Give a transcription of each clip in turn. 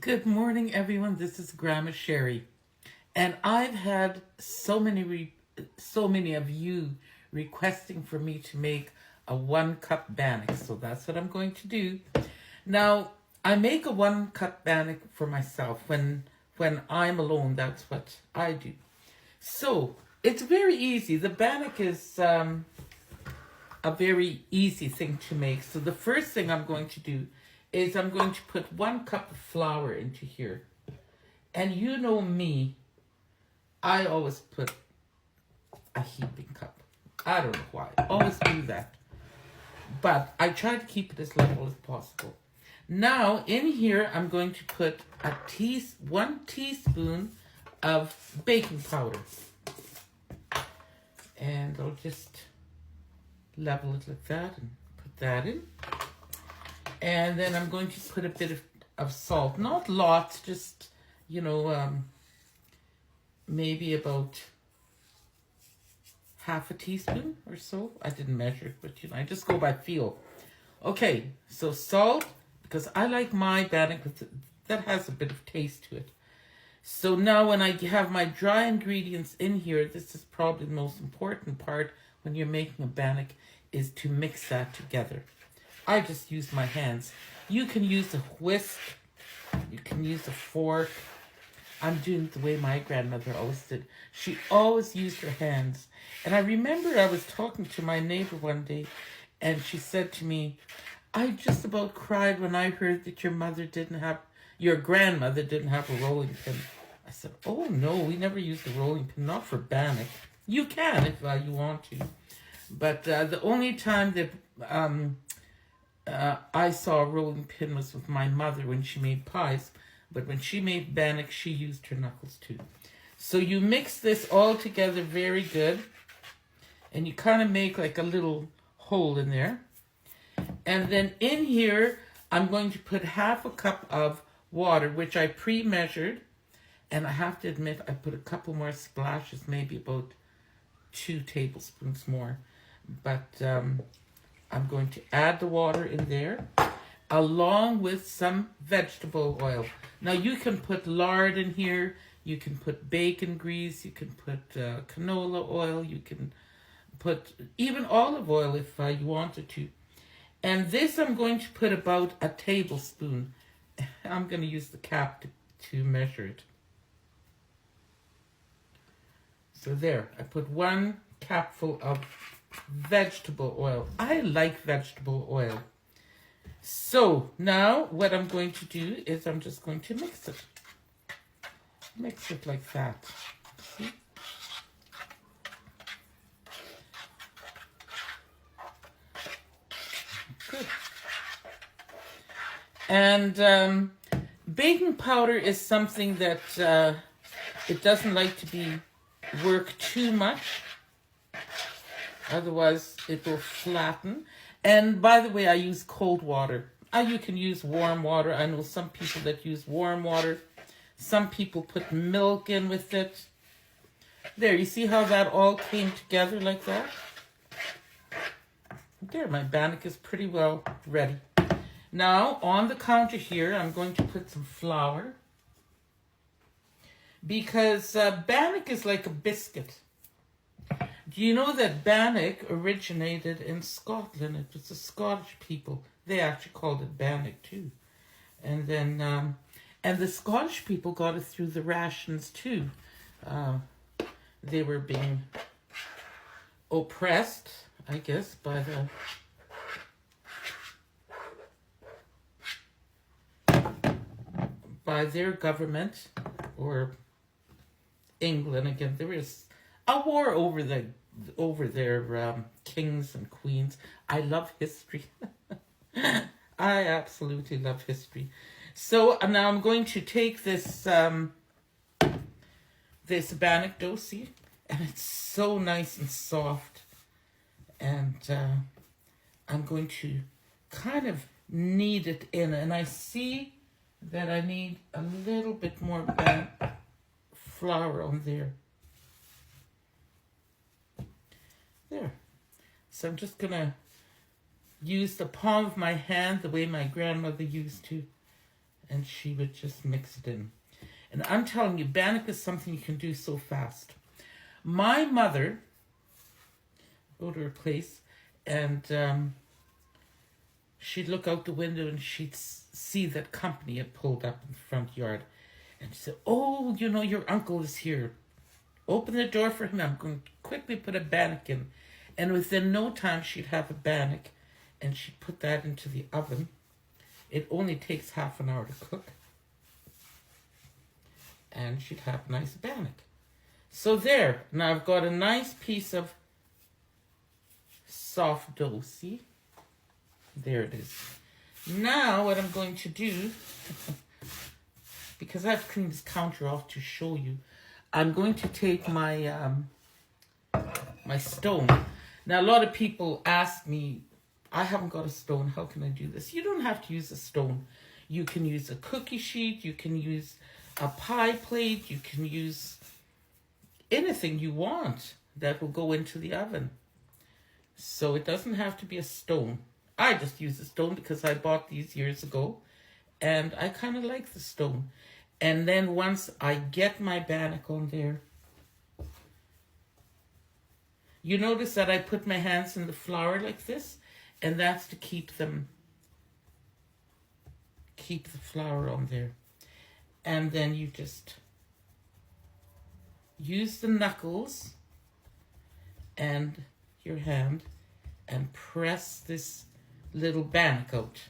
Good morning, everyone. This is Grandma Sherry, and I've had so many of you requesting for me to make a 1 cup bannock. So that's what I'm going to do. Now, I make a 1 cup bannock for myself when I'm alone. That's what I do. So it's very easy. The bannock is a very easy thing to make. So the first thing I'm going to do is I'm going to put 1 cup of flour into here. And you know me, I always put a heaping cup. I don't know why. I always do that. But I try to keep it as little as possible. Now, in here, I'm going to put 1 teaspoon of baking powder. And I'll just level it like that and put that in. And then I'm going to put a bit of salt. Not lots, just, maybe about half a teaspoon or so. I didn't measure it, but, I just go by feel. Okay, so salt, because I like my bannock that has a bit of taste to it. So now when I have my dry ingredients in here, this is probably the most important part when you're making a bannock, is to mix that together. I just use my hands. You can use a whisk. You can use a fork. I'm doing it the way my grandmother always did. She always used her hands. And I remember I was talking to my neighbor one day, and she said to me, I just about cried when I heard that your grandmother didn't have a rolling pin. I said, oh no, we never used a rolling pin, not for bannock. You can if you want to. But the only time that I saw a rolling pin was with my mother when she made pies. But when she made bannock, she used her knuckles too. So you mix this all together very good. And you kind of make like a little hole in there. And then in here, I'm going to put half a cup of water, which I pre-measured. And I have to admit, I put a couple more splashes, maybe about 2 tablespoons more. But I'm going to add the water in there, along with some vegetable oil. Now you can put lard in here, you can put bacon grease, you can put canola oil, you can put even olive oil if you wanted to. And this I'm going to put about a tablespoon. I'm going to use the cap to measure it. So there, I put 1 capful of vegetable oil. I like vegetable oil. So now what I'm going to do is I'm just going to mix it. Mix it like that. See? Good. And baking powder is something that it doesn't like to be worked too much. Otherwise, it will flatten. And by the way, I use cold water. You can use warm water. I know some people that use warm water. Some people put milk in with it. There, you see how that all came together like that? There, my bannock is pretty well ready. Now, on the counter here, I'm going to put some flour. Because bannock is like a biscuit. Do you know that bannock originated in Scotland? It was the Scottish people. They actually called it bannock too. And then, and the Scottish people got it through the rations too. They were being oppressed, I guess, by their government, or England again. There was a war over their kings and queens. I love history. I absolutely love history. So now I'm going to take this bannock dough, see? And it's so nice and soft. And I'm going to kind of knead it in. And I see that I need a little bit more flour on there. There. So I'm just going to use the palm of my hand the way my grandmother used to. and she would just mix it in. And I'm telling you, bannock is something you can do so fast. My mother, go to her place, and she'd look out the window and she'd see that company had pulled up in the front yard. And she said, oh, you know, your uncle is here. Open the door for him. I'm going to quickly put a bannock in. And within no time, she'd have a bannock, and she'd put that into the oven. It only takes half an hour to cook. And she'd have a nice bannock. So there. Now I've got a nice piece of soft dough. See? There it is. Now what I'm going to do, because I've cleaned this counter off to show you, I'm going to take my my stone. Now a lot of people ask me, I haven't got a stone, how can I do this? You don't have to use a stone. You can use a cookie sheet, you can use a pie plate, you can use anything you want that will go into the oven. So it doesn't have to be a stone. I just use a stone because I bought these years ago, and I kind of like the stone. And then once I get my bannock on there, you notice that I put my hands in the flour like this, and that's to keep the flour on there. And then you just use the knuckles and your hand and press this little bannock out.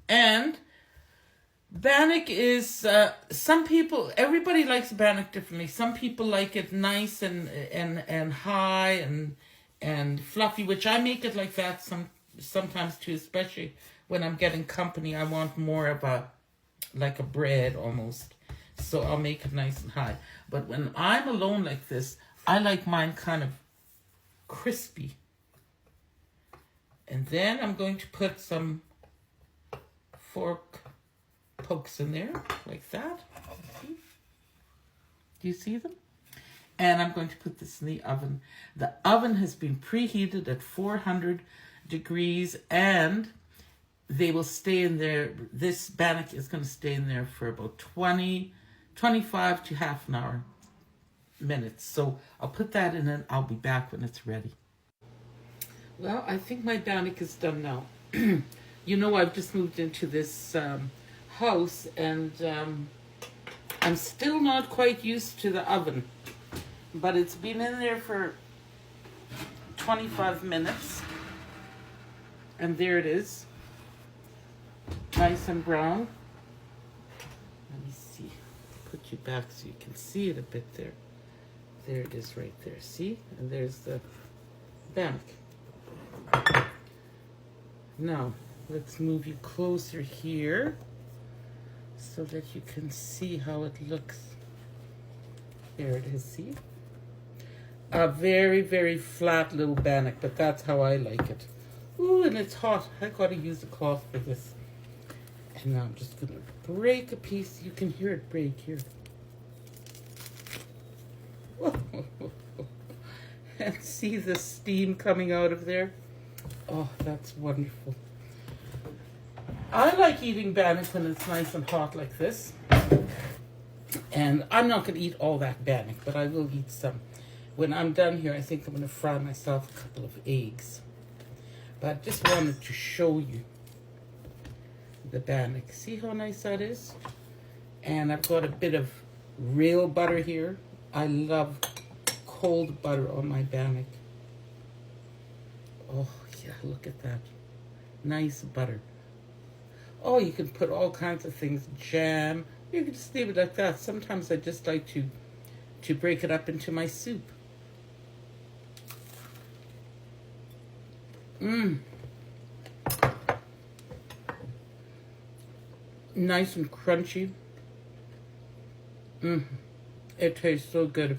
And bannock is, everybody likes bannock differently. Some people like it nice and high and fluffy, which I make it like that sometimes too, especially when I'm getting company. I want more of like a bread almost. So I'll make it nice and high. But when I'm alone like this, I like mine kind of crispy. And then I'm going to put some fork pokes in there, like that. See? Do you see them? And I'm going to put this in the oven. The oven has been preheated at 400 degrees, and they will stay in there. This bannock is going to stay in there for about 25 to half an hour minutes. So I'll put that in and I'll be back when it's ready. Well, I think my bannock is done now. You know, I've just moved into this house, and I'm still not quite used to the oven, but it's been in there for 25 minutes, and there it is, nice and brown. Let me see, put you back so you can see it a bit there. There it is right there, see? And there's the bannock. Now, let's move you closer here so that you can see how it looks. There it is, see? A very, very flat little bannock, but that's how I like it. Ooh, and it's hot. I gotta use a cloth for this. And now I'm just gonna break a piece. You can hear it break here. And see the steam coming out of there. Oh, that's wonderful. I like eating bannock when it's nice and hot like this. And I'm not going to eat all that bannock, but I will eat some. When I'm done here, I think I'm going to fry myself a couple of eggs. But I just wanted to show you the bannock. See how nice that is? And I've got a bit of real butter here. I love cold butter on my bannock. Oh, yeah, look at that. Nice butter. Oh, you can put all kinds of things, jam. You can just leave it like that. Sometimes I just like to break it up into my soup. Nice and crunchy. It tastes so good.